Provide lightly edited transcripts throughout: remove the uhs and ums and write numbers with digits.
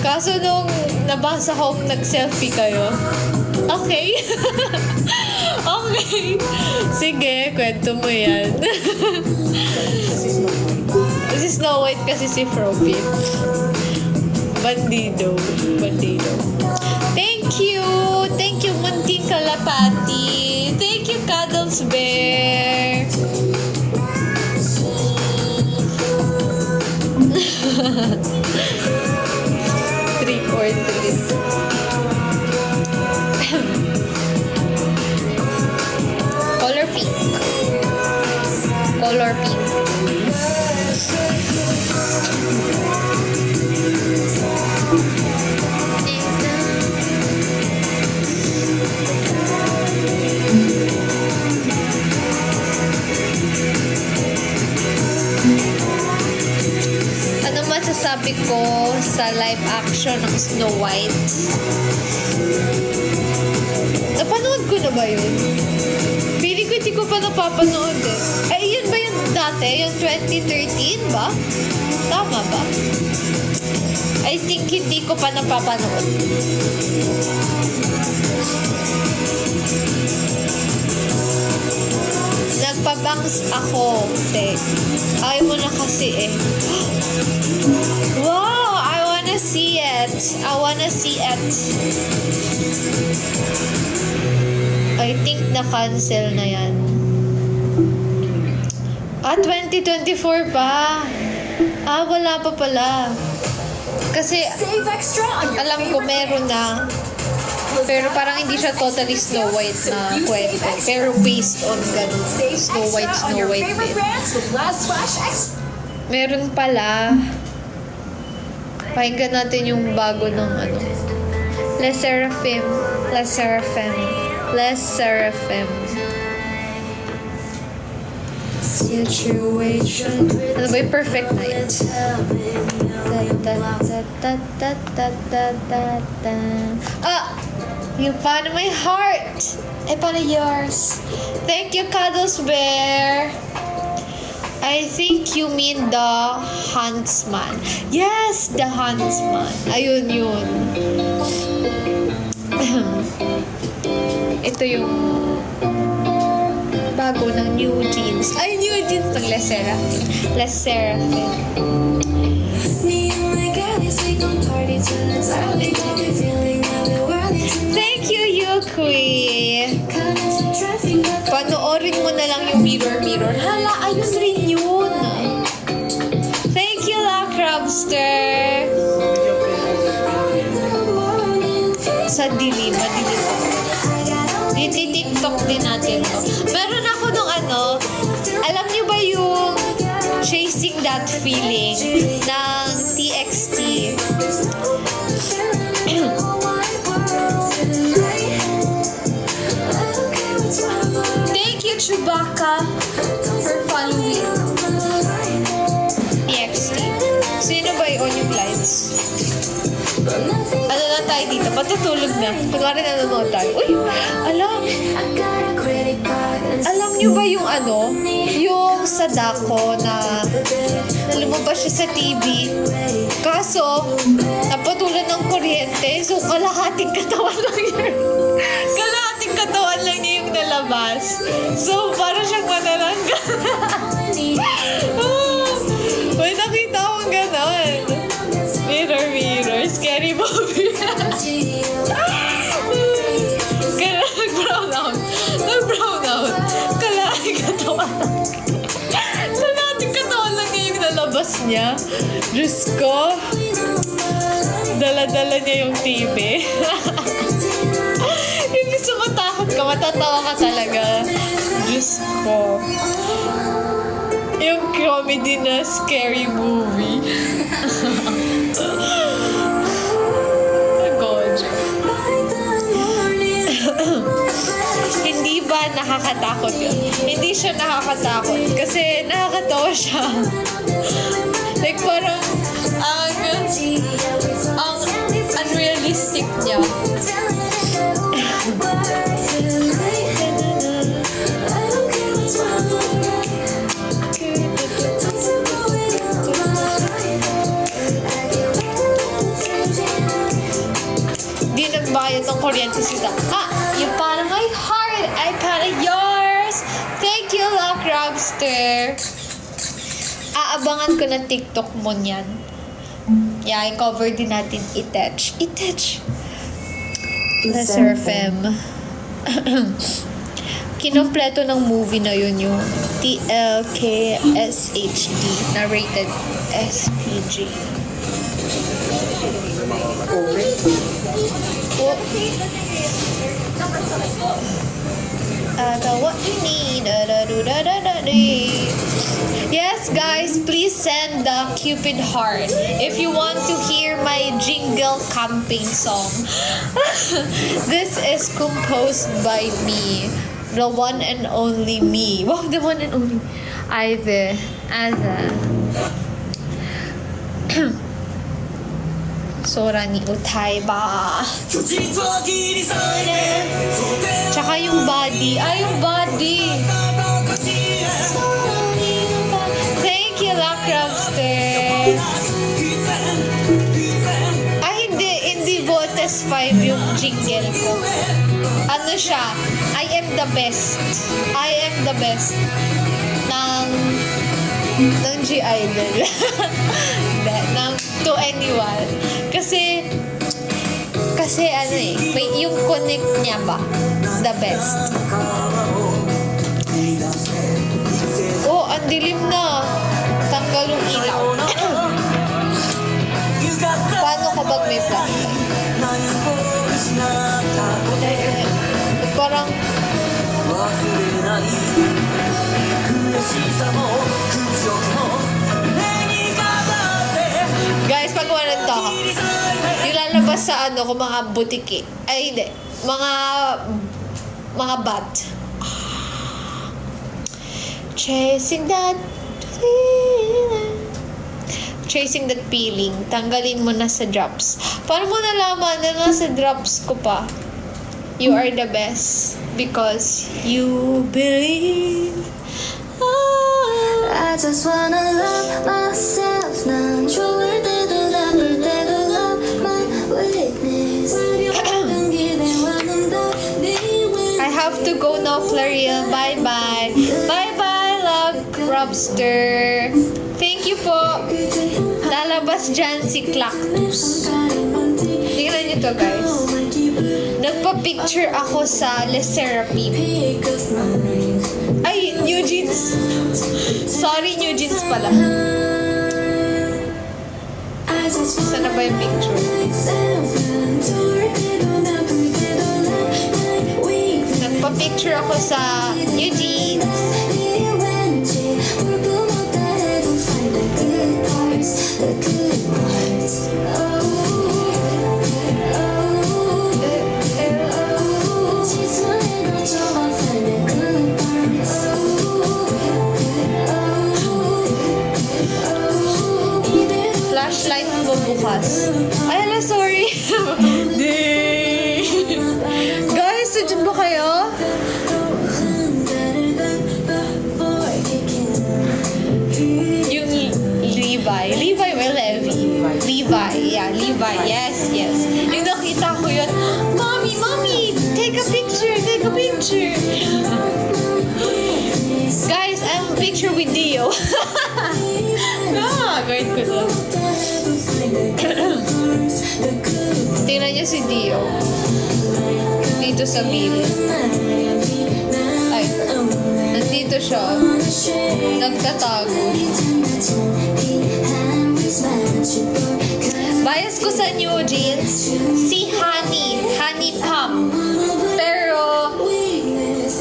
Kaso nung nabasa ko nag-selfie kayo. Okay. Okay. Sige, kwento mo yan. Si Snow White kasi si Froppy. Bandido. Thank you! Thank you, Munting Kalapati! Thank you, Cuddles Bear! 343. Color pink. Color pink. Ano masasabi ko sa live action ng Snow White? Napanood ko na ba yun? Pili ko hindi ko pa napapanood eh. Ay, yun ba yung dati? Yung 2013 ba? Tama ba? I think hindi ko pa napapanood. Nagpabangs ako, te. Ayaw mo na kasi eh. Wow! I wanna see it. I think na-cancel na yan. 2024 pa. Wala pa pala. Kasi, alam ko meron na. Pero parang hindi siya totally Snow White na kwento. Pero based on ganun. Snow White din. Meron pala. Pakinggan natin yung bago ng ano. Les Seraphim. Situation. Ano ba yung Perfect Night? You found my heart. I found yours. Thank you, Cuddles Bear. I think you mean the Huntsman. Yes, the Huntsman. Ayun yun. Ito yung bago ng New Jeans. Ay, New Jeans ng Les Seraphim. Thank you, Yukui. Panoorin mo na lang yung Mirror. Hala, ayun rin yun. Thank you, La Crabster. Sa dilim, madilim ako. TikTok din natin to. Meron ako nung alam niyo ba yung Chasing That Feeling ng TXT? Thank you, Chewbacca, for following TXT. Sino ba yung yung lights? Ano na tayo dito? Patutulog na. Pagkari nanonood tayo. Uy! Alam niyo ba yung yung Sadako na lumabas siya sa TV? Kaso, napatulan ng kuryente. So, kalahating katawan lang yun. Kalahating katawan lang niya yung nalabas. So, para siyang manalangga. May nakita akong ganon. Mirror. Scary movie. Nag-brown out. Kalahating katawan lang niya yung nalabas niya. Diyos ko. Dala-dala niya yung TV. Yung gusto matakot ka, matatawa ka talaga. Diyos ko. Yung comedy na scary movie. Hindi ba nakakatakot yun? Hindi siya nakakatakot. Kasi nakakatawa siya. Like parang ang unrealistic niya. nagbabayad ng kuryente si Doc. Yung para my heart ay para yours. Thank you, Lock Robster. Aabangan ko ng TikTok mo niyan. Yeah, i-cover din natin Itech. Lesser FM. Kinompleto ng movie na yun yung TLKSHD na rated SPG. I got what you need. Yes, guys, please send the Cupid heart if you want to hear my jingle camping song. This is composed by me. The one and only me. Wow, the one and only. Either. Sora ni Utayba. Tsaka yung body. Yung body. Thank you, Lock Robster. Hindi Votes 5 yung jingle ko. Ano siya? I am the best. I am the best ng G-Idol. ng To Anyone. Kasi yung connect niya ba? The best. Ang dilim na. Tanggal yung ilaw. Paano kapag may flashlight? Parang guys, pag walang to yung lalabas sa kung mga butiki hindi, mga bat chasing that feeling, tanggalin mo na sa drops. Paano mo nalaman na nasa drops ko pa? You are the best because you believe. I just wanna love myself. 난 좋을 때도 나쁠 때도 love my weakness. I have to go now, Floriel. Bye-bye. Bye-bye, Love Robster. Thank you po. Lalabas dyan si Clactus. Tingnan nyo to, guys. Nagpa-picture ako sa Les Seraphim. Ay, New Jeans. Sorry, New Jeans pala. Saan na ba yung picture? Nagpa-picture ako sa New Jeans. Flashlight mo bukas. Ay, ala, sorry. Guys, sudyan ba kayo? Yung Levi or Levi, yeah, Levi, yes. Yung nakita ko yun, Mommy, take a picture. Guys, I'm a picture with Dio. Guard ko lang. Tingnan niyo si Dio. Dito sa bill. Ay, nandito siya. Nagtatago. Bias ko sa New Jeans, si Honey Pam. Pero,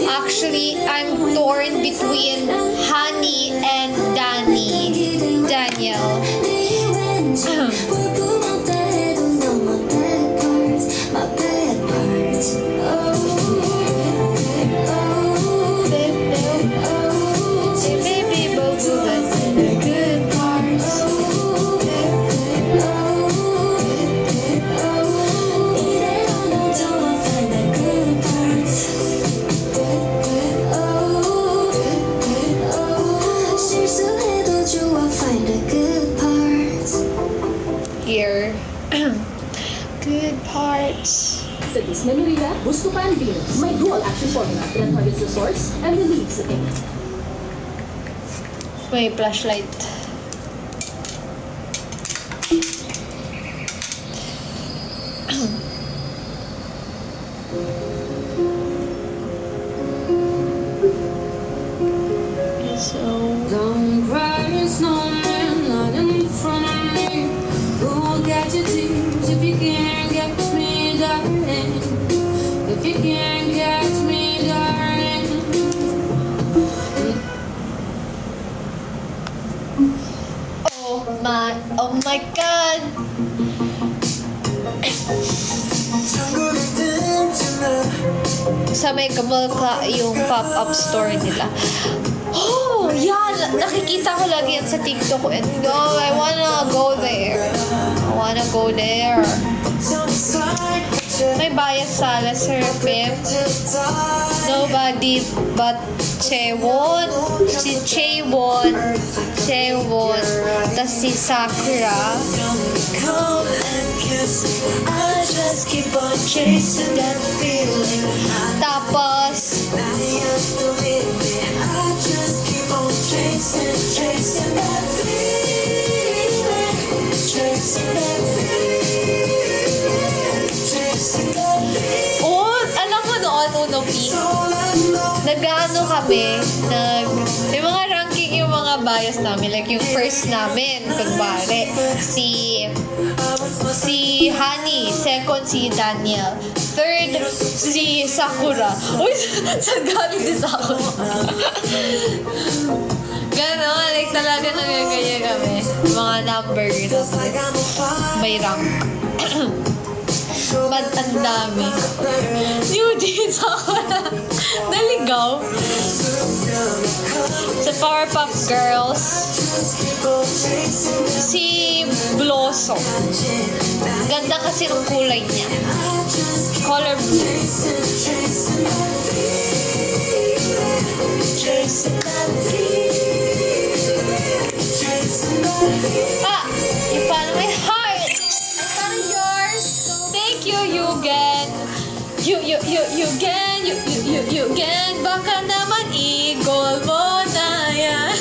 actually, I'm torn between Honey and Daniel. Good parts. Sa Disney Merida, Buscopan Venus. May dual action formula that targets the source and relieves the pain. May flashlight. So, Don't cry, snowman, not in front of me. Who'll get your tears if you can't catch me, darling? If you can't catch me, darling. oh my God. Sa may Gabalka yung pop-up store nila. Oh, yan! Nakikita ko lagi yan sa TikTok and I wanna go there. I wanna go there. May bias sala, Sir Pim. Nobody but Chewon. Si Chewon. Chewon. Tas si Sakura. Come and kiss me. I just keep on chasing that feeling. Tapos, chasing that feeling. Chasing that feeling. Chasing that feeling. Oh, alam mo noon, Uno P, nag-ano kami, yung mga ranking yung mga bias namin, like yung first namin, kunwari, si Honey, second si Daniel, third si Sakura. Uy, saan galing si Sakura? Ganon, like talaga nagagaya kami. Mga number, may rank. Ba't ang dami? Eugene, Sakura. Naligaw. Sa Powerpuff Girls, si Blossom. Ganda kasi ng kulay niya. Color blue. Ah! Yung parang may heart! Ay, parang yours! Thank you, Yugen! Yugen! Baka naman i-goal mo na yan!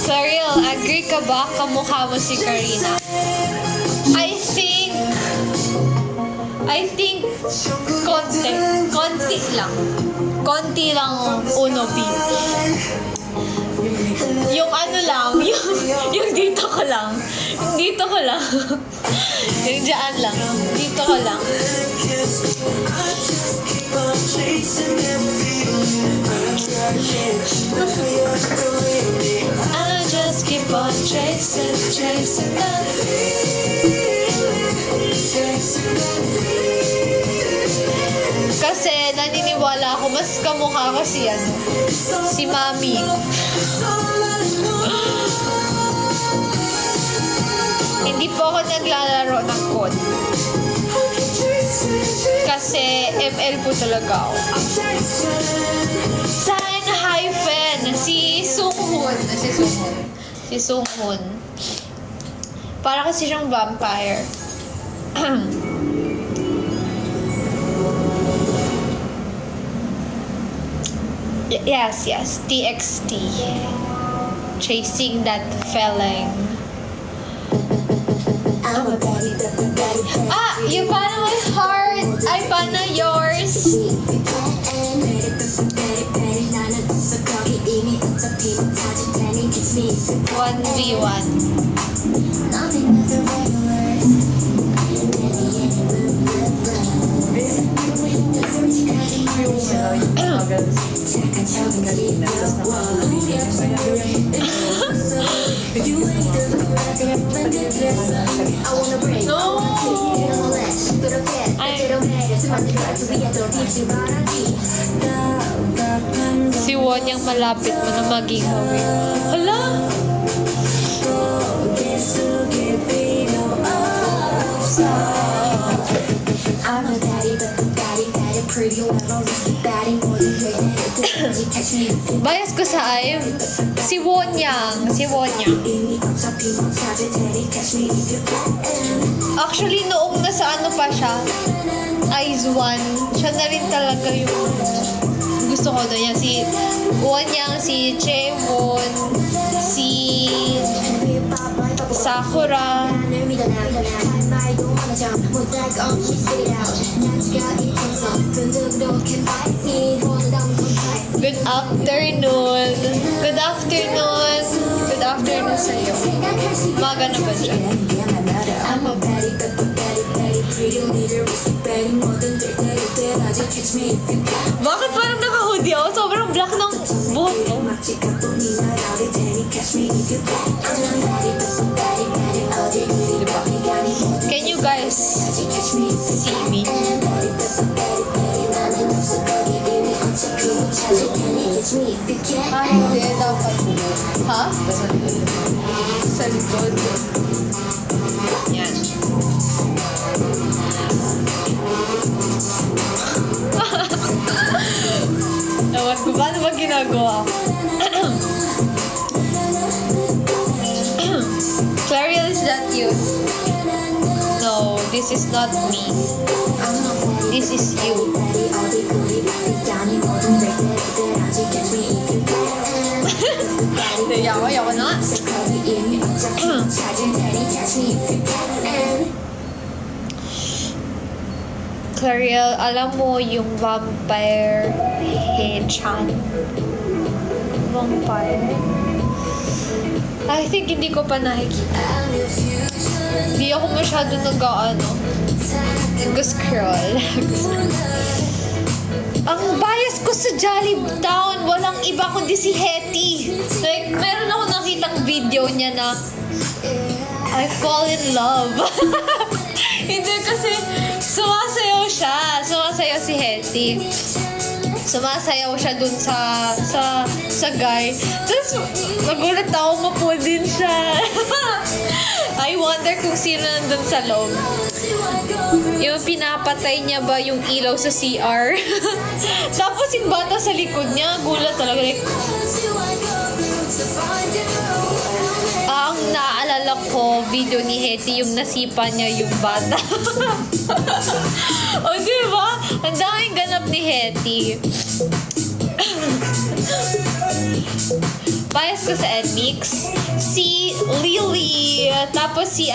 Claril, agree ka ba? Kamukha mo si Karina. I think konti lang Uno P. Yung ano lang, yung dito ko lang. Yung dyan lang. Dito ko lang. I just keep on chasing that kasi naniniwala ako mas kamukha ko si Mami. Hindi po ako naglalaro ng COD. Kasi ML po talaga ako. Sign hyphen. Si Sunghun. Para kasi siyang vampire. Yes, TXT. Chasing that feeling. Ah, yung paano my heart? Ay, paano yours? 1v1. Si Won yung malapit mo na maging hawin. Hala! Bias ko sa Ive, si Won yang. Actually, noong nasa ano pa siya, Eyes One, siya na rin talaga yung gusto ko doon. Yan, si Won Yang, si Chaewon, si Sakura. Good afternoon. Good afternoon. Good afternoon sa'yo. Maga na ba dyan? Ako ba? Bakit parang naka-hoodie ako? Sobrang black ng buhok ko. Diba? Can you guys see me? Ah, hindi. Dapat. Ha? Sa likod. Yan. Ewan ko, paano ba ginagawa? Clariel, is that you? No, this is not me. This is you. Ayoko na. Clariel, alam mo yung vampire Hechan? Vampire? I think hindi ko pa nakikita. Hindi ako masyado nag-scroll. Ang bias ko sa Jollibee, walang iba kundi si Hetty. Like, meron ako nakitang video niya na I fall in love. Hindi kasi sumasayaw siya. Sumasayaw si Hetty. Sumasayaw siya dun sa guy. Tapos nagulat ako, mapul din siya. I wonder kung sino nandun sa loob. Yung pinapatay niya ba yung ilaw sa CR? Tapos yung bata sa likod niya, gulat talaga. Like, ang naaalala ko, video ni Hetty, yung nasipa niya yung bata. O, diba? Ang daming ganap ni Hetty. Bias ko sa Edmix. Si Lily. Tapos si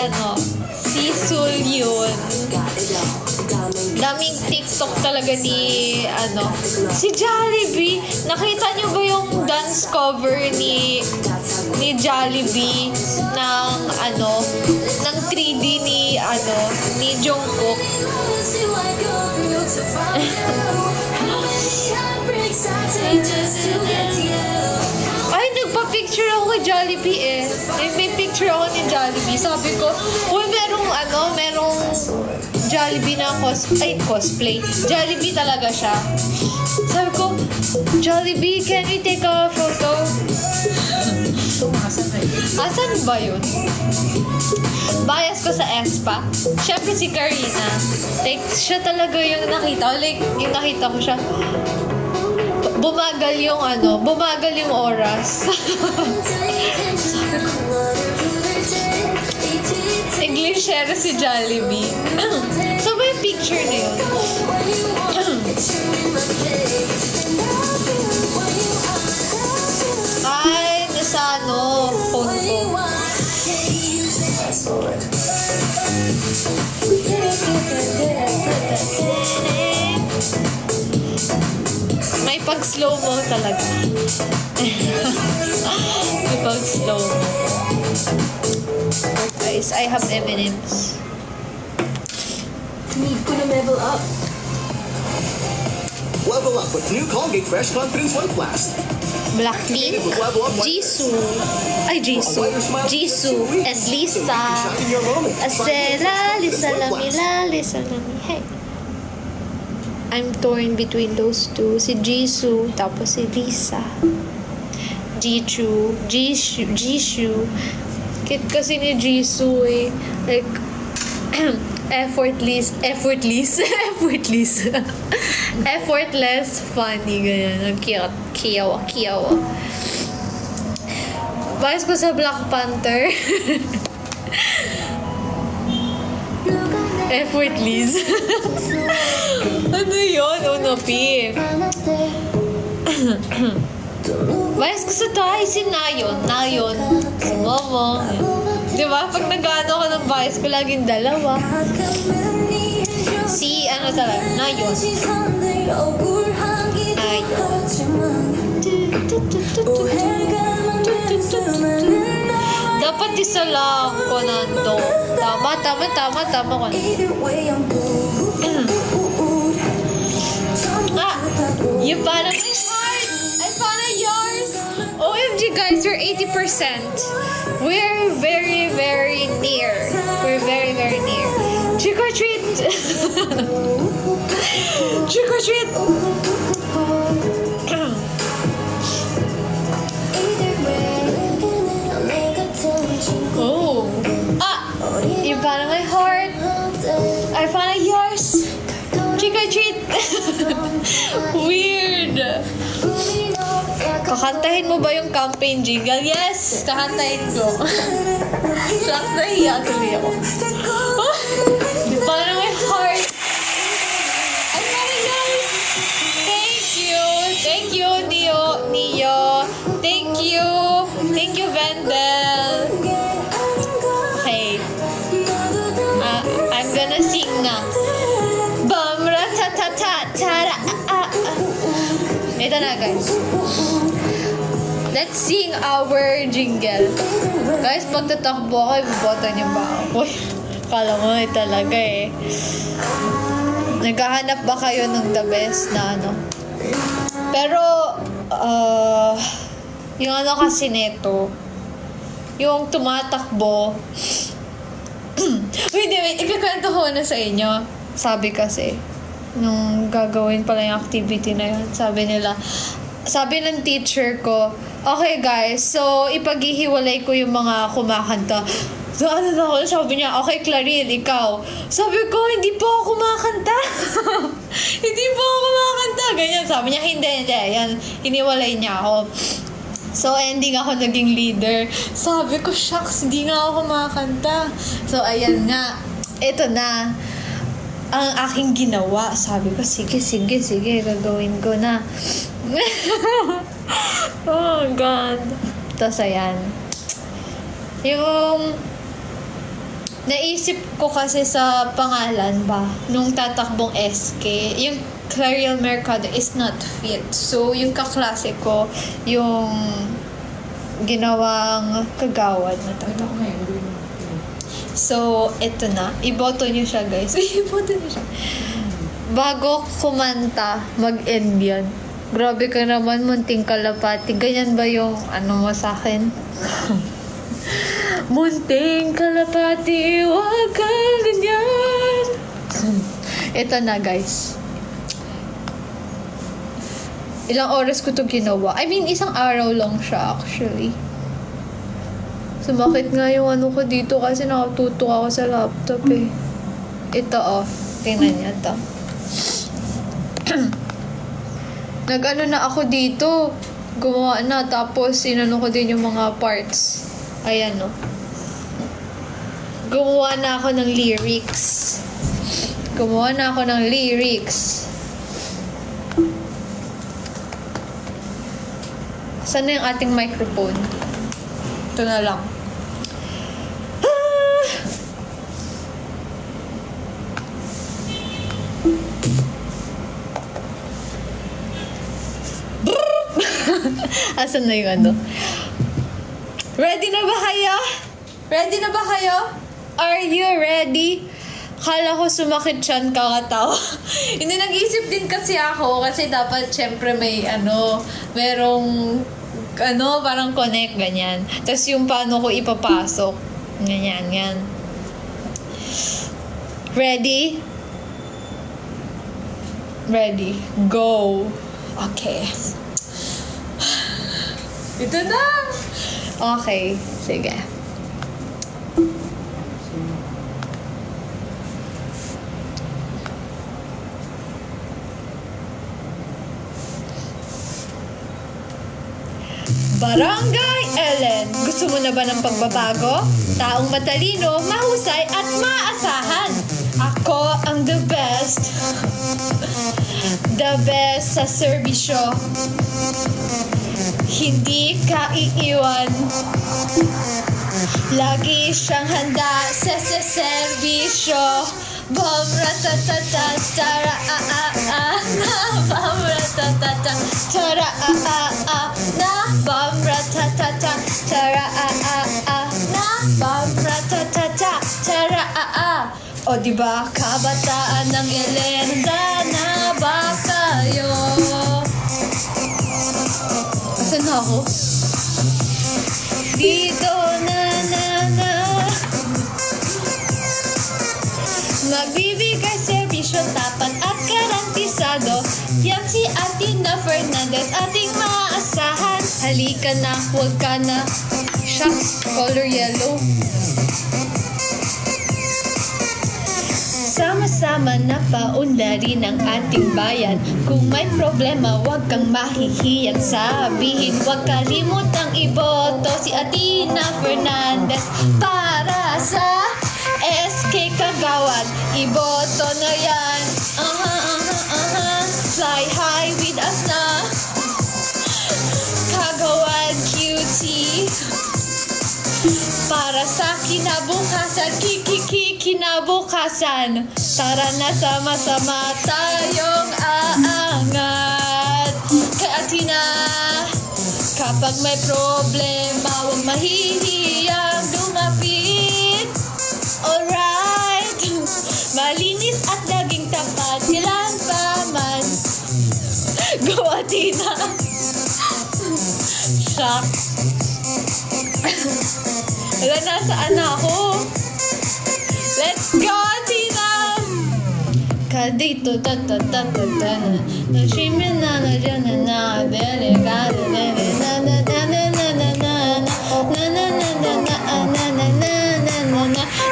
Sul yun. Daming TikTok talaga ni si Jollibee. Nakita niyo ba yung dance cover ni Jollibee ng ng 3D ni Jungkook? Ay, nagpa-picture ako kay Jollibee eh. May picture ako ni Jollibee. Sabi ko, uy, merong Jollibee na cosplay. Jollibee talaga siya. Sabi ko, Jollibee, can we take a photo? Asan ba yun? Bias ko sa Espa. Siyempre si Karina. Like, siya talaga yung nakita. Like, yung nakita ko siya. Bumagal yung oras. Sabi ko, English share si Jollibee. So, may picture na yun. Ay, nasa phone ko. May pag-slow mo talaga. May pag-slow mo. Guys, I have M&M's. Need ko na level up. Level up with new Colgate Fresh Confidence White Blast. Blackpink, Jisoo, and Lisa. Asela, Lisa Lami, hey. I'm torn between those two. Si Jisoo, tapos si Lisa. Jisoo. Kit kasi ni Jisoo eh. Like, effortless, funny, ganyan. Ang cute, kiyawa. Bias ko sa Black Panther. Effort, Liz. Ano yun? Unopi. Bias ko sa tayo, si Nayon. Nayon. Si Momo. Di ba? Pag nag-ano ko ng bias ko, laging dalawa. Si, ano talaga? Nayon. Dapat isa lang ko nando. Tama ko na. You found my heart! I found yours! OMG guys, we're 80%. We're very, very near. We're very, very near. Trick or treat! Trick or treat! Oh! You found my heart! I found yours! Trick or treat! Weird! Kakantahin mo ba yung campaign jingle? Yes! Kakantahin ko. Shucks, nahiya tuloy ako. Oh, you found my heart! I found yours! Thank you! Thank you, Neo! Thank you! Thank you, Vendel! Okay. I'm gonna sing na. Bum ra ta ta ta ta Ito na guys. Let's sing our jingle. Guys, pag tatakbo ako, iboboto niyo ba ako? Uy, kala mo talaga eh. Naghahanap ba kayo ng the best na ano? Pero, yung ano kasi neto, yung tumatakbo, wait, ikakwento ko na sa inyo. Sabi kasi, nung gagawin pala yung activity na yun, sabi ng teacher ko, okay guys, so ipaghihiwalay ko yung mga kumakanta. So ano na ako, sabi niya, okay Clarine, ikaw. Sabi ko, hindi po ako kumakanta. Hindi po ako kumakanta. Ganyan, sabi niya, hindi. Yan, hiniwalay niya ako. So, ending ako naging leader. Sabi ko, shucks, hindi nga ako kumakanta. So, ayan nga. Ito na ang aking ginawa. Sabi ko, sige, gagawin ko na. Oh, God. Tapos, ayan. Yung naisip ko kasi sa pangalan ba, nung tatakbong SK, yung Clariel Mercado is not fit. So, yung kaklase ko, yung ginawang kagawad na tatakbo. So, eto na. Iboto niyo siya, guys. Iboto niyo siya. Bago kumanta, mag-end yan. Grabe ka naman, munting kalapati. Ganyan ba yung ano mo sa akin? Munting kalapati, wag ka ganyan. Ito na, guys. Ilang oras ko to ginawa. I mean, isang araw lang siya, actually. Sumakit nga yung ano ko dito kasi nakatutok ako sa laptop eh. Ito oh. Tingnan niya to. Nag-ano na ako dito. Gumawa na. Tapos, inano ko din yung mga parts. Ayan oh. Gumawa na ako ng lyrics. Saan na yung ating microphone? Ito na lang. Asan na yung ano? Ready na ba kayo? Are you ready? Kala ko sumakit siyan kakatawa. Hindi, nag-isip din kasi ako kasi dapat syempre may merong parang connect, ganyan. Tapos yung paano ko ipapasok. Ganyan. Ready? Go. Okay. Ito na. Okay. Sige. Barangay Ellen, gusto mo na ba ng pagbabago? Taong matalino, mahusay at maasahan. Ako ang the best. The best sa serbisyo. Hindi ka iiwan. Lagi siyang handa sa serbisyo. Bom ratatata tara bom ratatata tara na bom ratatata tara na bom ratatata tara o diba kabataan ng Elenda na ba kayo? Asan na ako? Dito na magbibigay serbisyo tapat at garantisado. Yan si Atina Fernandez, ating maaasahan. Halika na, huwag ka na. Shucks, color yellow. Sama-sama na paunlarin ang ating bayan. Kung may problema, huwag kang mahihiyang sabihin. Huwag kalimutang iboto si Atina Fernandez para sa SK Kagawad. Iboto na yan. Fly high with us na. Kagawad cutie. Para sa kinabukasan, kinabukasan. Tara na sama-sama tayong aangat. Kay Atina, kapag may problema, huwag mahihiyang lumapit. Alright, malinis at laging tapat, kailan pa man. Go Atina. Shucks. Wala, nasaan ako? Let's go, Atina! Kadito, Nashimi na dyan na delegado,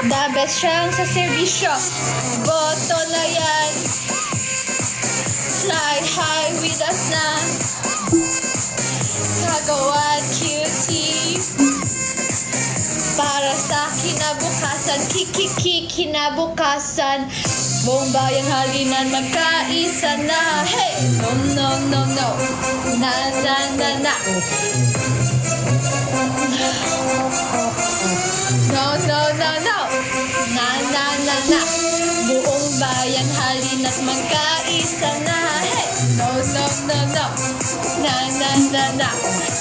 the best siyang sa serbisyo. Boto na yan. Fly high with us na. Kagawad cutie. Para sa kinabukasan, kinabukasan. Buong bayang halinan, magkaisa na. Hey! No. Na. No. Buong bayan halina't magkaisa na. Hey! No. Na.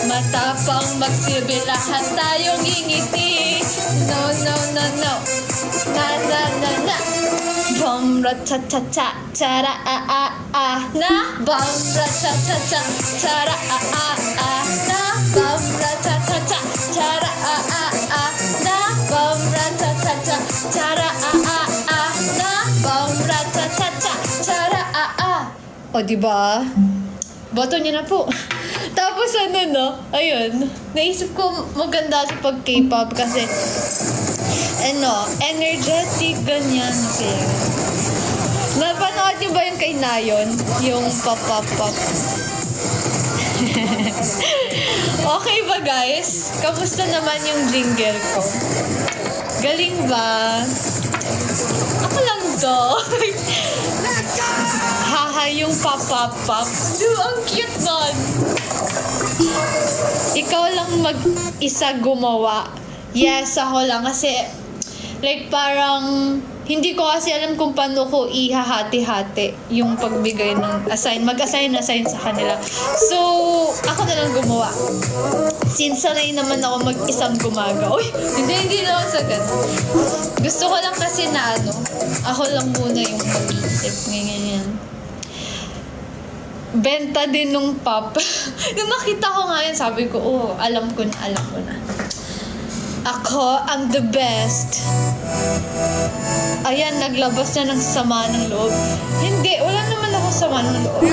Matapang magsilbi, lahat tayong ngingiti. No. Na. Bom ratatata tara na. Bom ratatata tara na. Bom ratatata tara na. Bom ratatata tara na. Bom ratatata tara O diba? Boto niyo na po. Tapos ayun, naisip ko maganda sa pag-K-pop kasi energetic, ganyan siya. Napanood niyo ba yung kay Nayon? Yung pop. Okay ba guys? Kamusta naman yung jingle ko? Galing ba? Ako lang to. Haha, yung pop. Dude, ang cute nun. Ikaw lang mag-isa gumawa. Yes, ako lang. Kasi, like parang, hindi ko kasi alam kung paano ko ihahati-hati yung pagbigay ng mag-assign sa kanila. So, ako na lang gumawa. Since sanay naman ako mag-isang gumagawa. Uy, hindi naman sa ganun. Gusto ko lang kasi na ako lang muna yung mag-isip. Ganyan. Benta din nung pop. Nung nakita ko nga yan, sabi ko, alam ko na. Ako ang the best. Ayan, naglabas na ng sama ng loob. Hindi, wala naman ako sama ng loob.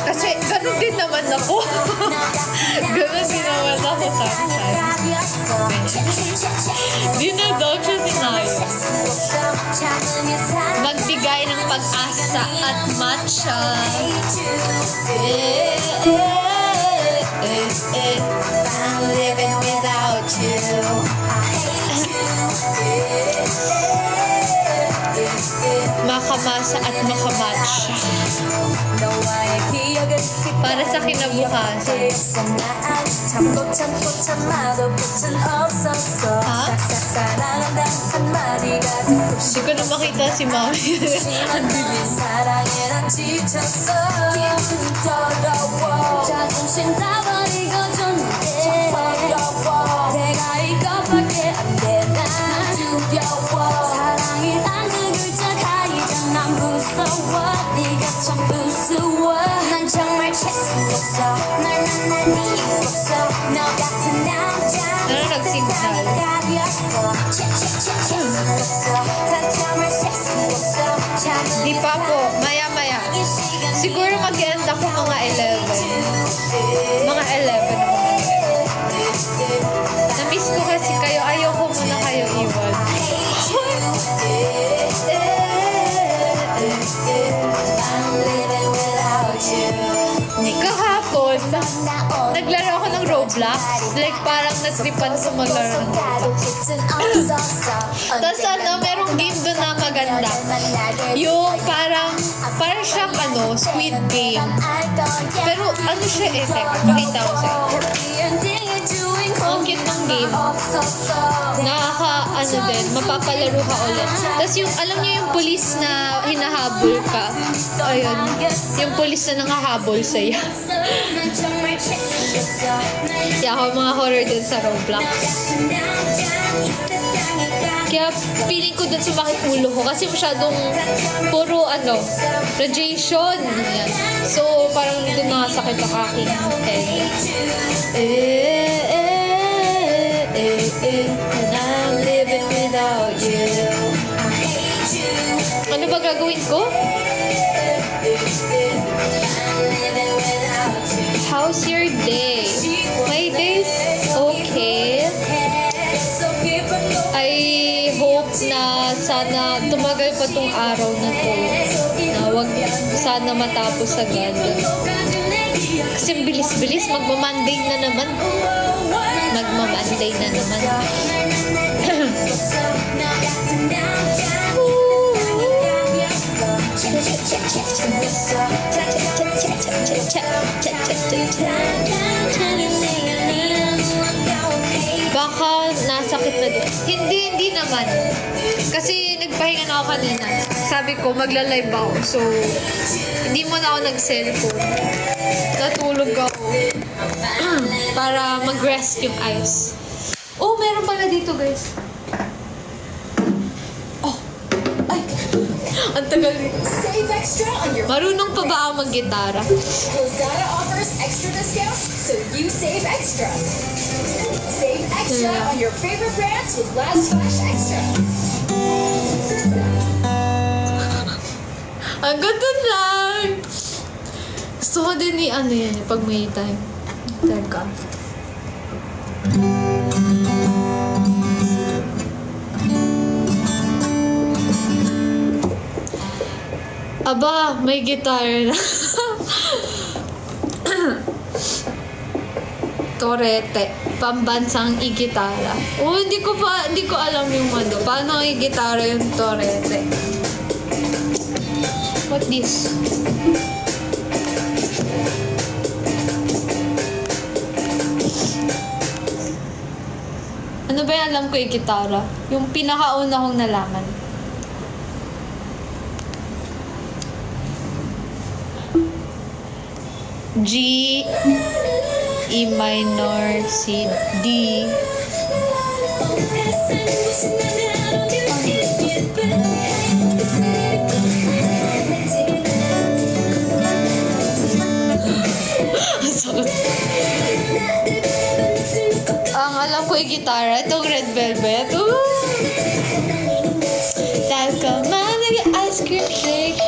Kasi ganun din naman ako. Ganun din naman ako sometimes. Dinadog siya si Nayo. Magbigay ng pag-asa at matcha. I'm living without you. I hate you. at makamatch para sa kinabukasan. Ha? Hindi ko na makita si Mami. Ang bilis. 자존심 다 버리고 줬는데 내가 이것밖에 안 돼 난 두려워 사랑이란 그 글자 가이자 난 무서워 네가 참 무서워 난 정말 재수 없어 널 만날 이유 없어 너 같은 남자 Ano nagsignal? Di pa po. Maya-maya. Siguro mag-end ako mga 11. Mga 11 ako mag-end. Na-miss ko kasi kayo. Ayoko muna kayo iwan. Kahapon, naglaro ako ng Roblox. Like, parang natripan ko maglaro ng Roblox. Tapos merong game doon na maganda. Yung parang siyang Squid Game. Pero ano siya teka, pakita ko sa'yo. Ang cute ng game. Din, mapapalaro ka ulit. Tapos yung, alam niyo yung police na hinahabol ka. Ayun, yung police na nangahabol sa'yo. Kaya ako mga horror din sa Roblox. Kaya feeling ko dun sumakit ulo ko kasi masyadong puro radiation. Yan. So parang dun nakasakit ang aking head. And I'm living without you. Ano ba gagawin ko? How's your day? My day's okay. I hope na sana tumagal pa tong araw na to. Na wag sana matapos agad. Kasi bilis-bilis, magma-Monday na naman. Magma-Monday na naman. Baka nasakit na din. Hindi naman. Kasi nagpahinga na ako kanina. Sabi ko, magla-live ako. So, hindi mo na ako nag-cellphone. Natulog ako. Para mag-rest yung eyes. Oh, meron pala dito, guys. Oh. Ay. Ang tagal nito. Save extra on your Marunong pa ba ako mag-gitara? Lazada offers extra discounts, so you save extra. Save extra on your favorite brands with Last Flash Extra. Ang ganda lang! Gusto ko din yan, pag may time. Teka. Aba, may gitara na. Torete, pambansang igitara. Oh, hindi ko alam yung paano igitara yung torete. What this? Ano ba yung alam ko yung gitara? Yung pinakauna kong nalaman. G, E minor, C, D. Ang alam ko yung gitara, itong Red Velvet. Dahil ka man nag-ice cream shake.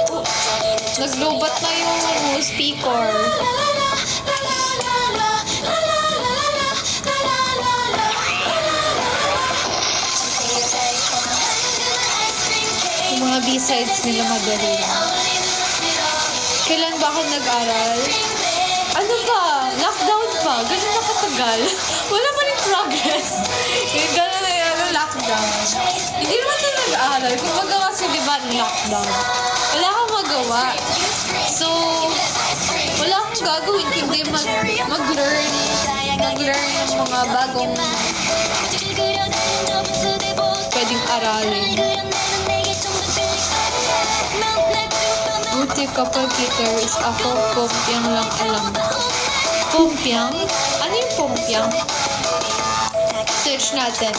Naglubat na yung speaker. Yung mga B-sides nila magaling. Kailan ba ako nag-aral? Ano ba? Lockdown pa. Ganun na katagal. Wala pa rin progress. Yung gano'n na lockdown. Hindi naman na nag-aral. Kung baga kasi, di ba, lockdown. Wala kang magawa. So, wala akong gagawin kundi mag-learn ng mga bagong pwedeng aralin. Buti kapag guitarist ako, pompiang lang alam. Pompiang? Ano yung pompiang? Search natin.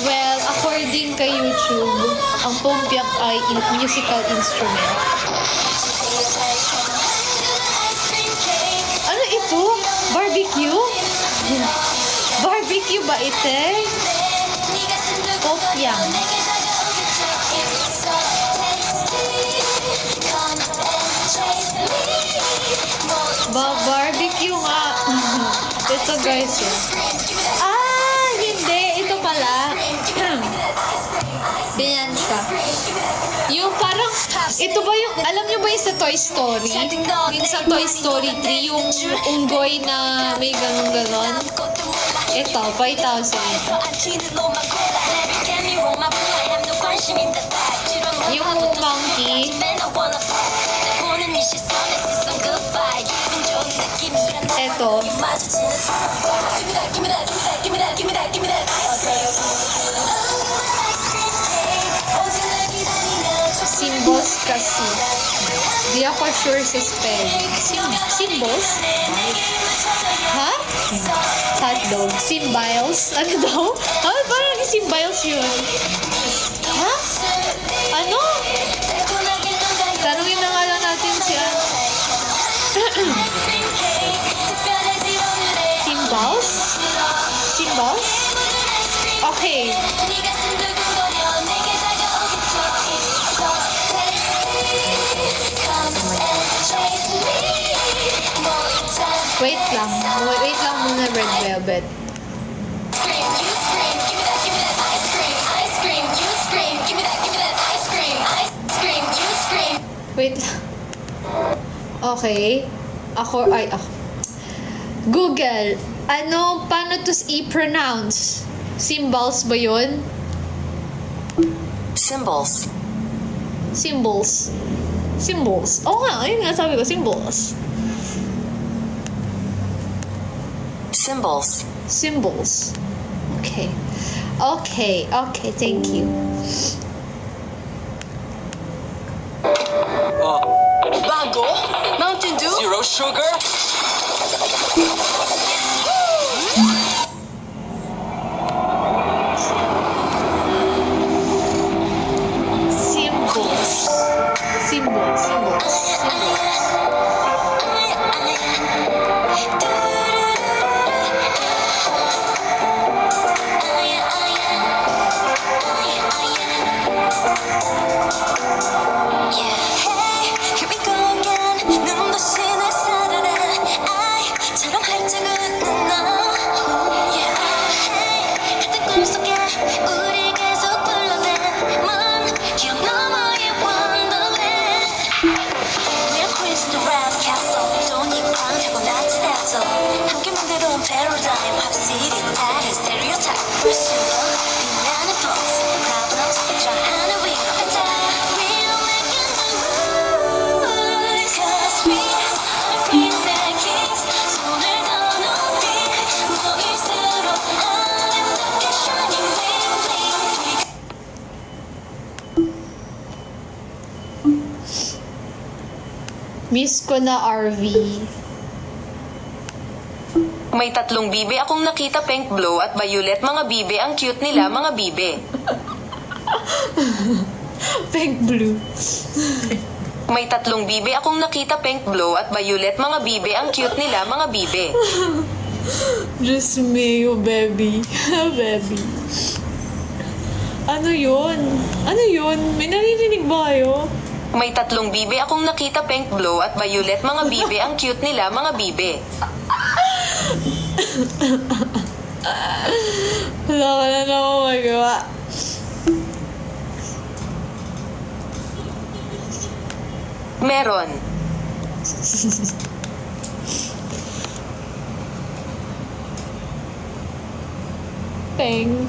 Well, according kay YouTube, ang pompiang ay musical instrument. Ano ito? Barbecue? Barbecue ba ito? Pompiang. Barbecue nga. Ito guys. Hindi. Ito pala. Ganyan siya. Yung parang, ito ba yung, alam nyo ba yung sa Toy Story? Yung sa Toy Story 3, yung unggoy na may ganon-ganon. Ito, 5,000. Yung monkey. Ito. Symbols kasi. Di ako sure sa spelling. Symbols? Ha? Hotdog. Symbols? Ano daw? Parang symbols yun. Ha? Ano? Tanungin na nga lang natin siya. Symbols? Symbols? Okay. Wait lang muna, Red Velvet. Wait lang. Okay. Ako. Google. Paano to i-pronounce? Symbols ba yun? Symbols. Symbols. Symbols. Oo nga, ayun nga sabi ko, symbols. Symbols. Symbols. Okay, thank you. Bago? Mountain Dew? Zero sugar? Symbols. Miss ko na RV. May 3 bibe akong nakita, pink, blue at violet. Mga bibe, ang cute nila, mga bibe. Pink blue. May 3 bibe akong nakita, pink, blue at violet. Mga bibe, ang cute nila, mga bibe. Just me, oh baby. Baby. Ano yun? May naririnig ba kayo? May 3 bibe akong nakita, pink, blue at violet. Mga bibe, ang cute nila, mga bibe. Wala ka na naman magawa. Meron. Pink.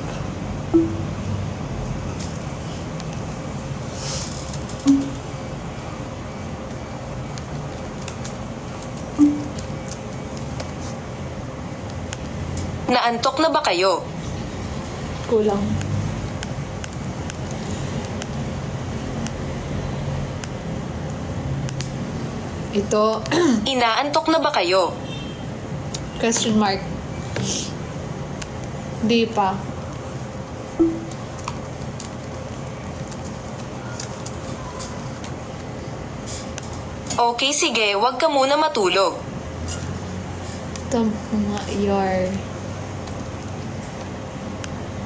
Naantok na ba kayo? Kulang. Ito, Inaantok na ba kayo? question mark. Di pa. Okay, sige, wag ka muna matulog. Ito, mga your.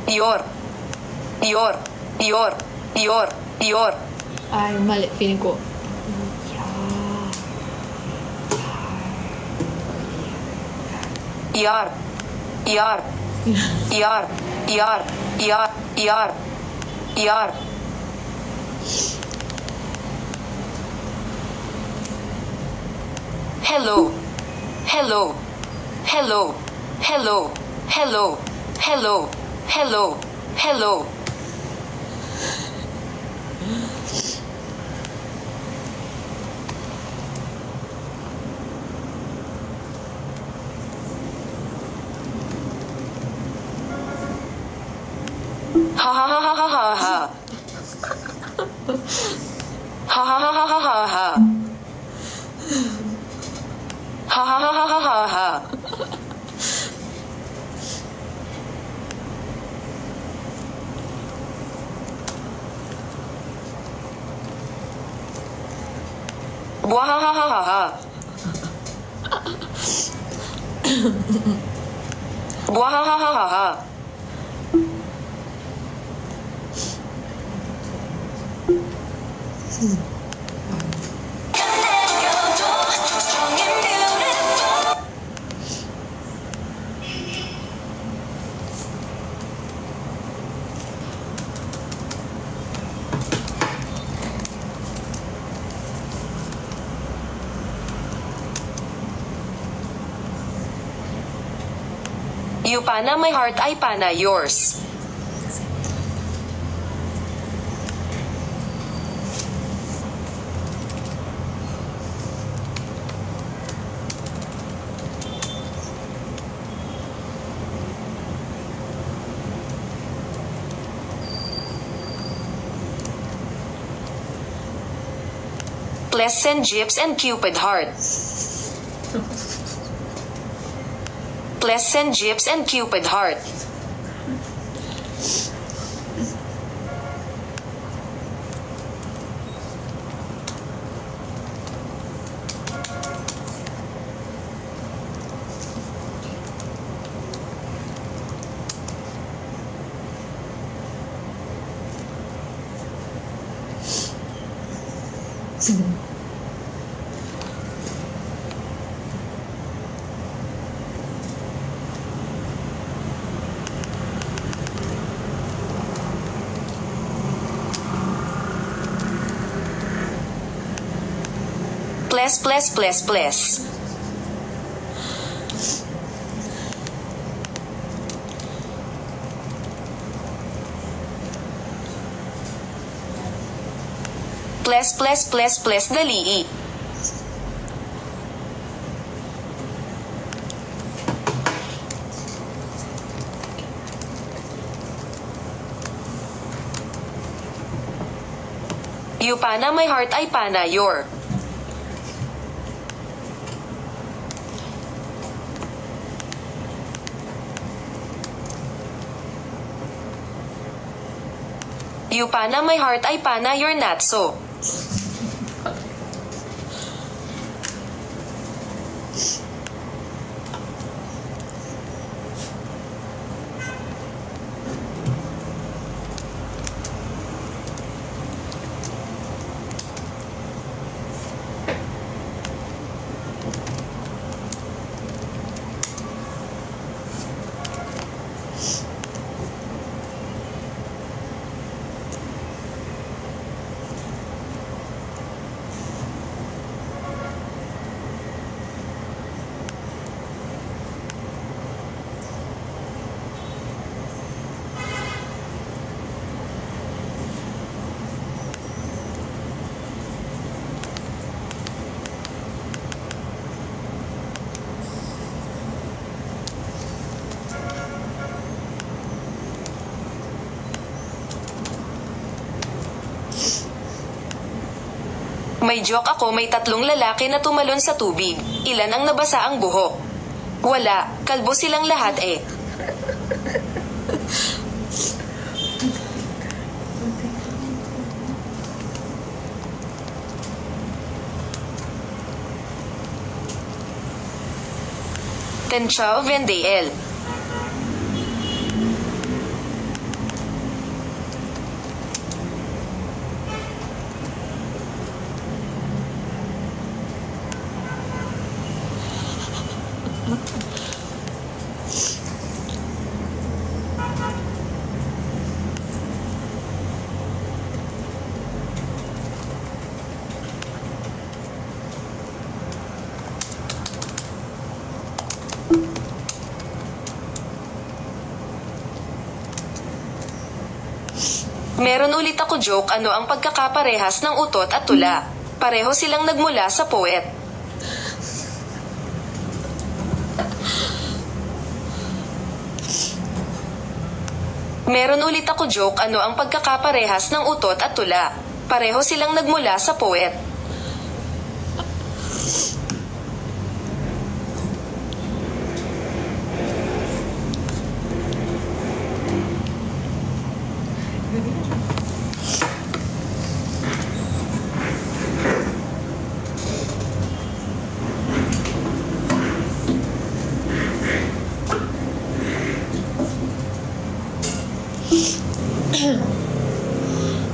Yor. Yor. Yor. Yor. Yor. Ay, mali. Feeling ko. Yar. Yar. Yar. Yar. Yar. Yar. Yar. Hello. Hello. Hello. Hello. Hello. Hello. Hello. Hello. Ha ha ha ha ha ha ha. Ha ha ha ha ha ha ha. Ha ha ha ha ha ha ha. Buahahahaha. Buahahahaha. You pana, my heart ay pana, yours. Please send Gyps and Cupid heart. Please send Gyps and Cupid heart. Please, please, please, please. Please, please, please, please, dali. You pana, my heart ay pana, your. You pana, my heart ay pana, your not so. May joke ako, may 3 lalaki na tumalon sa tubig. Ilan ang nabasa ang buhok? Wala, kalbo silang lahat eh. Tenchao Vendel. Meron ulit ako joke, ano ang pagkakaparehas ng utot at tula? Pareho silang nagmula sa poet. Meron ulit ako joke, ano ang pagkakaparehas ng utot at tula? Pareho silang nagmula sa poet.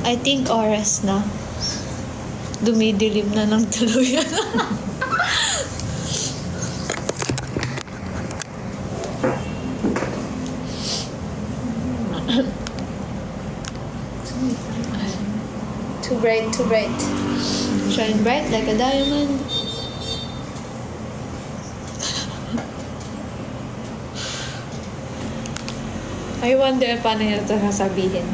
I think oras na. Dumidilim na ng tuluyan. Too bright, too bright. Shine bright like a diamond. I wonder paano niya ito sasabihin.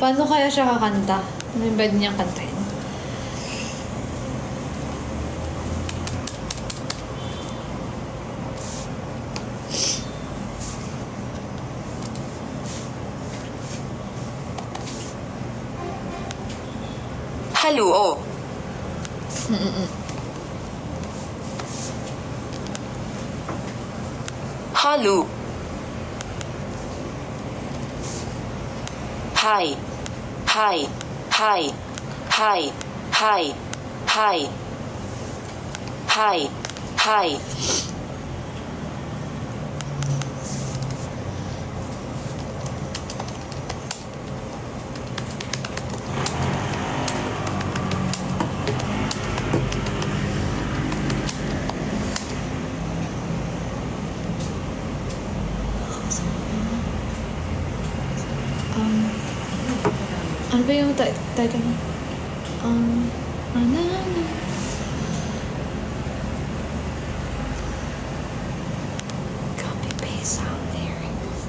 Paano kaya siya kakanta? Ano ba niyang kantahin? Haluo. Halu. Hi. Hi. Hi. Hi. Hi. Hi. Hi. Hi. Ano ba yung title mo? Copy paste sound lyrics.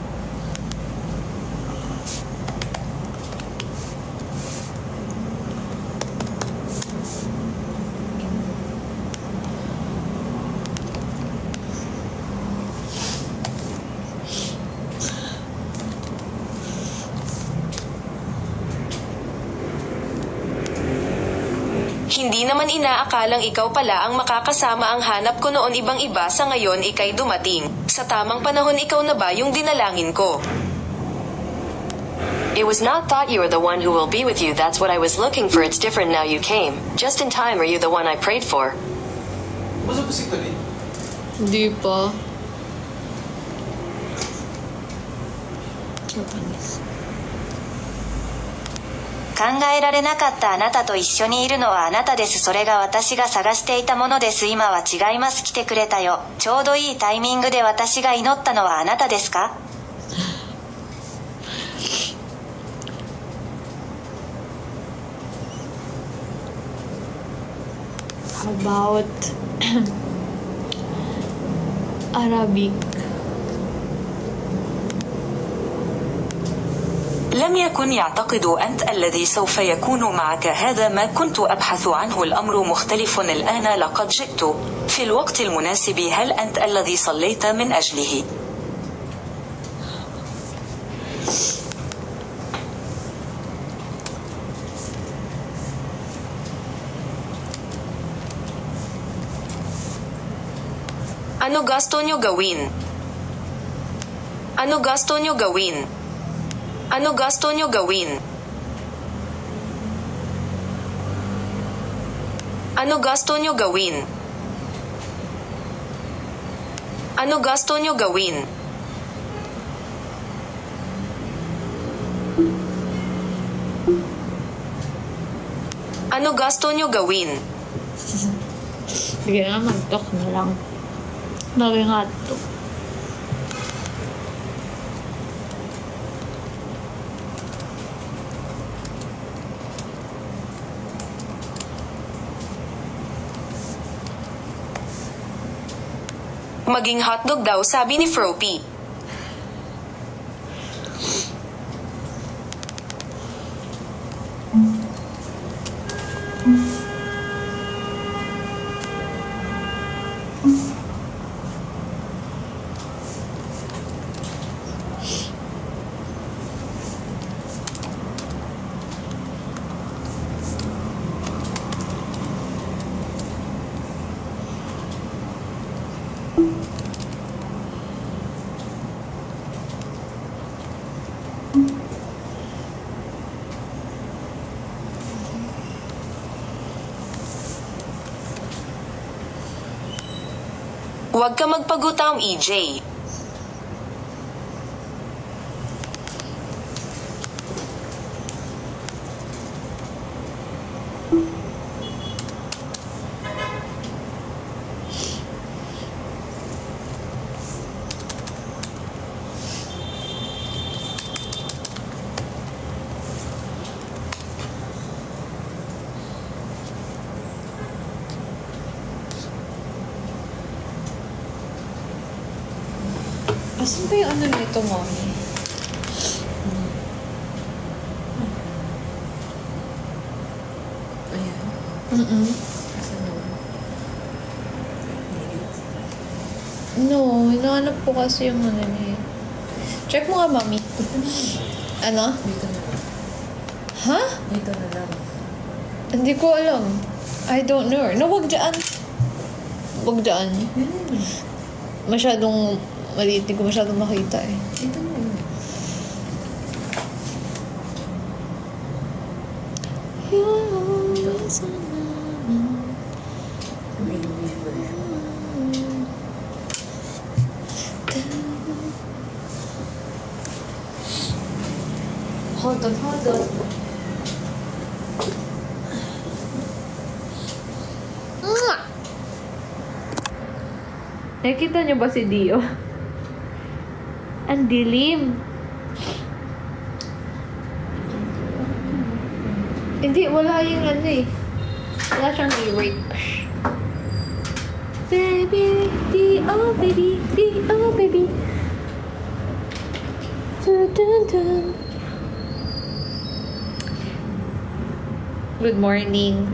Hindi naman inaakalang ikaw pala ang makakasama, ang hanap ko noon ibang iba, sa ngayon ikay dumating. Sa tamang panahon ikaw na ba yung dinalangin ko? It was not thought you were the one who will be with you, that's what I was looking for, it's different now you came. Just in time, are you the one I prayed for? Masa pa si Tali? Hindi pa. 考えられなかったあなたと一緒にいるのはあなたです。それが私が探していたものです。今は違います。来てくれたよ。ちょうどいいタイミングで私が祈ったのはあなたですか？ About Arabic. لم يكن يعتقد أنت الذي سوف يكون معك هذا ما كنت أبحث عنه الأمر مختلف الآن لقد جئت في الوقت المناسب هل أنت الذي صليت من أجله؟ Ano gusto nyo gawin? Ano gusto nyo gawin? Ano gusto nyo gawin? Ano gusto nyo gawin? Ano gusto nyo gawin? Ano gusto nyo gawin? Sige nga, mag-talk na lang. Lagi nga ito. Maging hotdog daw sabi ni Froppy. Huwag ka magpagutaw, EJ. Asan ba yung ano nito, mommy? Ayan. Asan naman? No, hinahanap ko kasi yung ano niya. Check mo nga, mommy. Ano? Dito na lang. Ha? Dito na lang. Hindi ko alam. I don't know. No, wag dyan. Wag dyan. Masyadong maliit. Hindi ko masyadong makita eh. Dito na lang. May English version. Hold on, hold on. Nakikita niyo ba si Dio? Ang dilim. Hindi, wala yung ano eh. Wala siyang lyric. Baby, Dio, baby, Dio, baby. Dun, dun, dun. Good morning.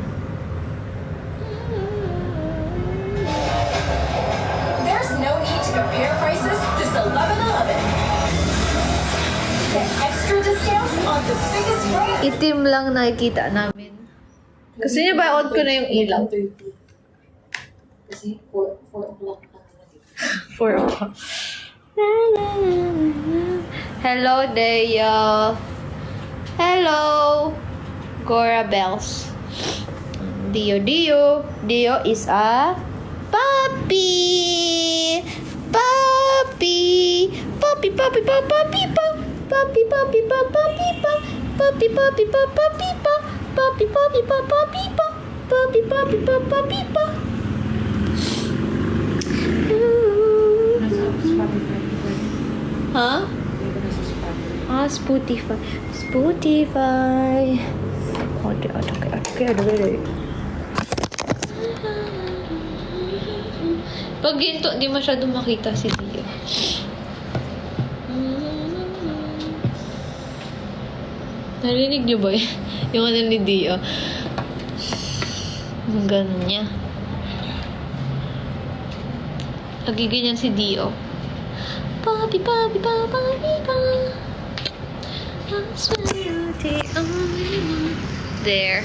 There's no need to compare prices. This 11/11. Get extra discounts on the biggest brand. Itim lang nakikita namin. Gusto niyo ba on ko na yung ilaw? Kasi 4 o'clock na natin. 4 o'clock. Hello, Dea. Hello. Gora Bells. Dio, Dio. Dio is a puppy. Puppy. Puppy, puppy, puppy, puppy, puppy, puppy, puppy, puppy, puppy, puppy, puppy, puppy, puppy, puppy, puppy, puppy, puppy, puppy. Huh? Ah, Spotify. Spotify. Okay. Pag ginto, di masyadong makita si Dio. Narinig niyo ba yun? Yung ano ni Dio? Yung ganun niya. Lagi ganyan si Dio. Papi, papi, papi, papi, papi. There.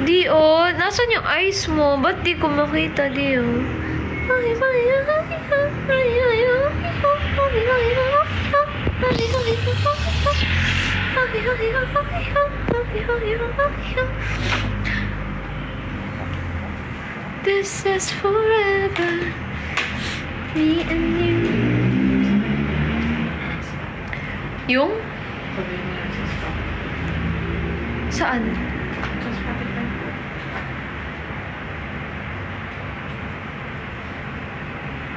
Dio, nasan yung eyes mo? Ba't di ko makita, Dio? This is forever, me and you. Yung? Saan?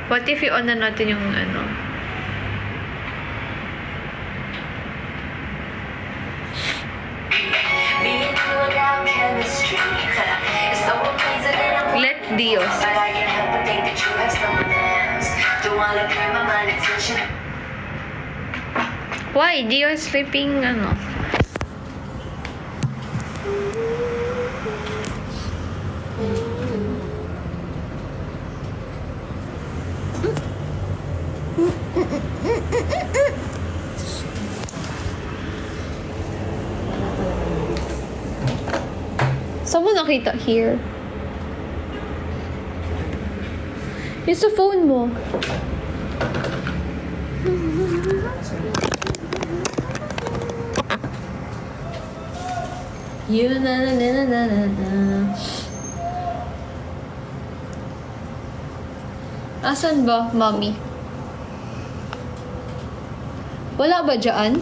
What if i-on na natin yung ano? Let Dios. Why? Dios sleeping ano? Saan mo nakita? Here. Yung sa phone mo. You na na na na na na. Asan ba, mommy? Wala ba dyan?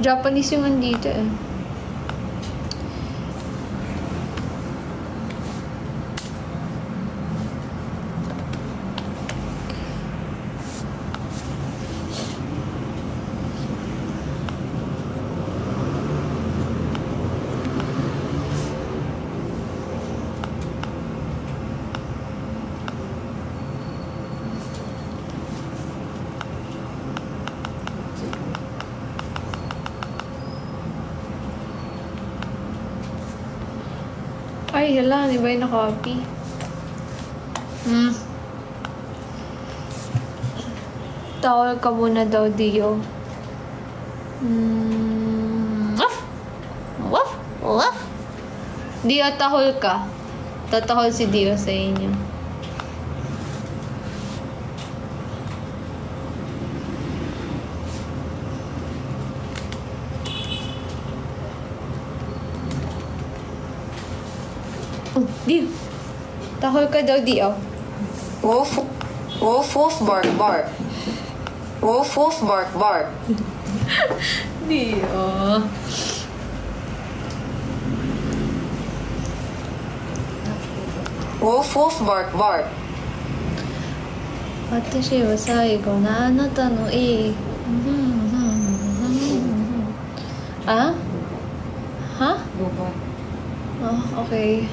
Japanese yung andito eh. Ay, hala, di ba yung na-copy? Tawal ka muna daw, Dio. Waf! Waf! Waf! Dio, tahol ka. Tatahol si Dio sa inyo. Oh, Dio. Tahol ka daw, Dio. Woof, woof, woof, bark, bark. Woof, woof, bark, bark. Dio. Woof, woof, bark, bark. 私は最後のあなたのいい。Ah? Ha? Oh, okay.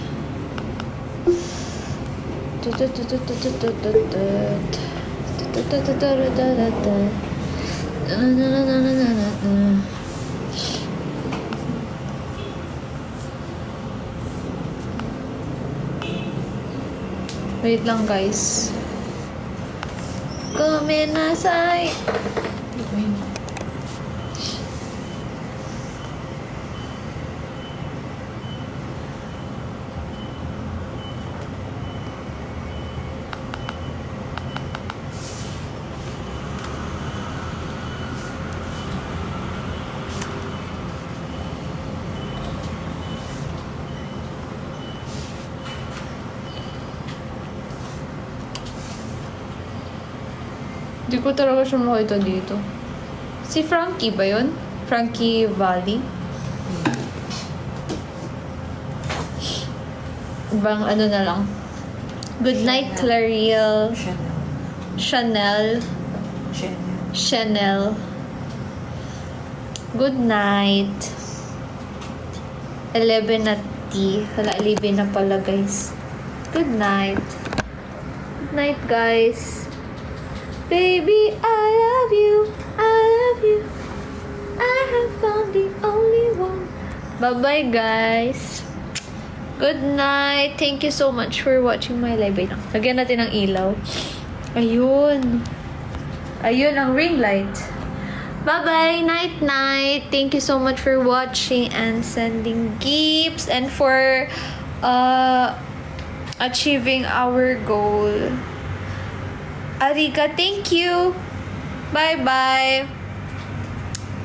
Wait lang, guys. Gomenasai. Di ko talaga siya makita dito. Si Frankie ba yun? Frankie Valli? Ibang ano na lang. Good night, Clariel. Chanel. Good night. 11 na T. Hala, 11 na pala, guys. Good night. Good night, guys. Baby, I love you. I love you. I have found the only one. Bye-bye, guys. Good night. Thank you so much for watching my live. Wait lang. Lagyan natin ng ilaw. Ayun. Ayun ang ring light. Bye-bye. Night-night. Thank you so much for watching and sending gifts and for achieving our goal. Arika, thank you. Bye-bye.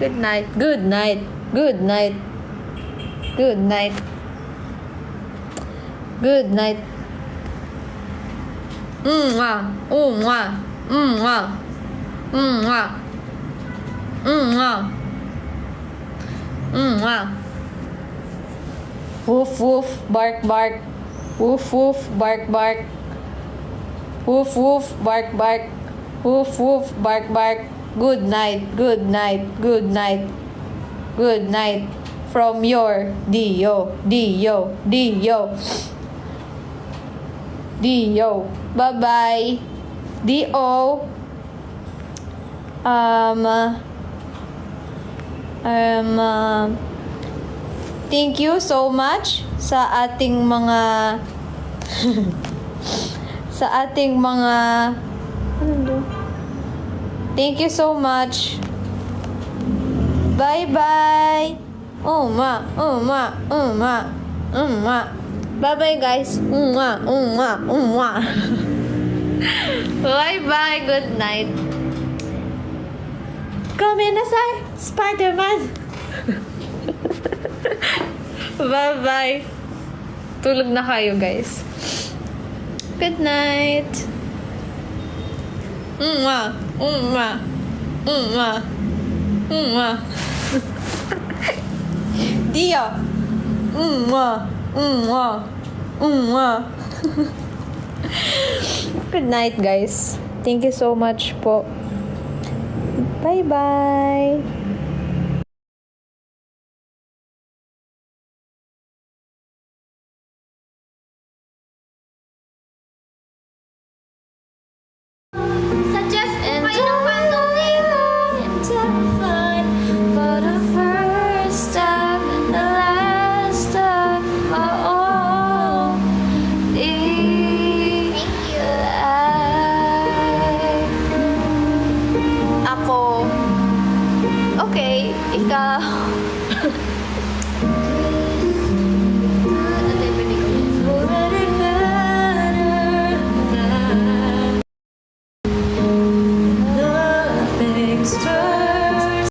Good night. Good night. Good night. Good night. Good night. Mwah. Mwah. Mwah. Mwah. Mwah. Mwah. Woof woof, bark bark. Woof woof, bark bark. Woof woof, bark bark. Woof woof, bark bark. Good night, good night, good night. Good night from your Dio, Dio, Dio. Dio. Bye-bye. Dio. Thank you so much sa ating mga sa ating mga thank you so much. Bye-bye. Uma. Bye-bye, guys. Bye-bye. Good night. Komenasai, Spider-Man. Bye-bye. Tulog na kayo, guys. Good night. Dio. Good night, guys. Thank you so much po. Bye-bye.